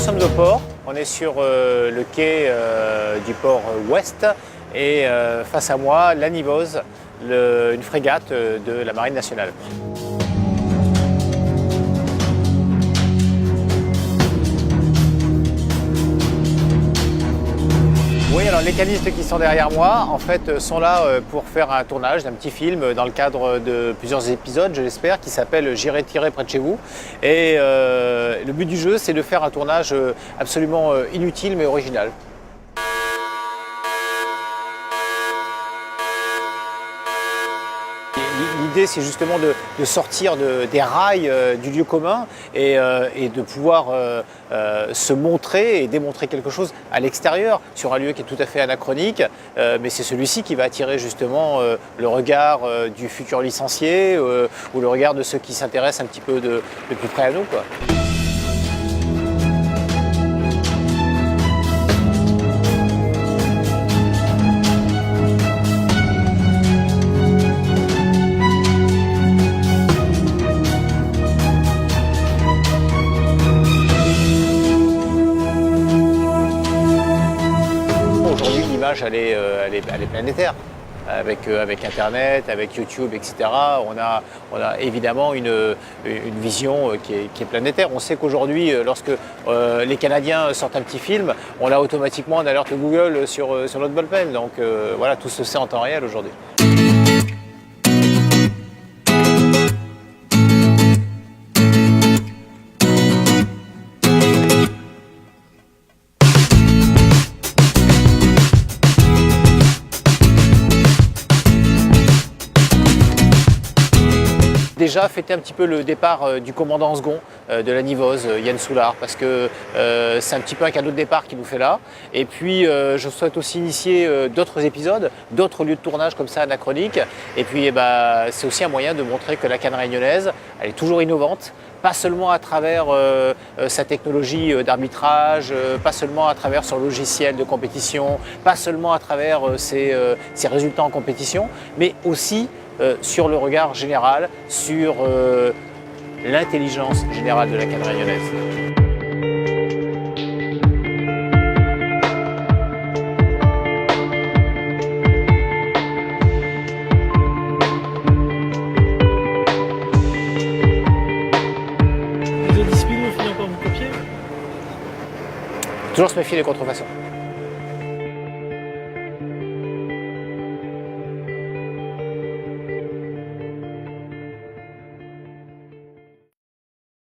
sommes au port, on est sur le quai du port ouest et face à moi, la Nivose, une frégate de la Marine nationale. Oui, alors les canistes qui sont derrière moi, en fait, sont là pour faire un tournage d'un petit film dans le cadre de plusieurs épisodes, je l'espère, qui s'appelle J'irai tirer près de chez vous. Et le but du jeu, c'est de faire un tournage absolument inutile mais original. L'idée, c'est justement de sortir des rails du lieu commun et de pouvoir se montrer et démontrer quelque chose à l'extérieur, sur un lieu qui est tout à fait anachronique, mais c'est celui-ci qui va attirer justement le regard du futur licencié ou le regard de ceux qui s'intéressent un petit peu de plus près à nous, quoi. Aujourd'hui, l'image, elle est planétaire. Avec Internet, avec YouTube, etc. On a évidemment une vision qui est planétaire. On sait qu'aujourd'hui, lorsque les Canadiens sortent un petit film, on a automatiquement une alerte Google sur notre ballpen. Donc voilà, tout se sait en temps réel aujourd'hui. Déjà fêter un petit peu le départ du commandant en second de la Nivose, Yann Soulard, parce que c'est un petit peu un cadeau de départ qu'il nous fait là. Et puis je souhaite aussi initier d'autres épisodes, d'autres lieux de tournage comme ça anachroniques. Et puis c'est aussi un moyen de montrer que la canne réunionnaise, elle est toujours innovante, pas seulement à travers sa technologie d'arbitrage, pas seulement à travers son logiciel de compétition, pas seulement à travers ses résultats en compétition, mais aussi sur le regard général, sur l'intelligence générale de la canne réunionnaise. Les autres disciplines, on finit par vous copier? Toujours se méfier des contrefaçons.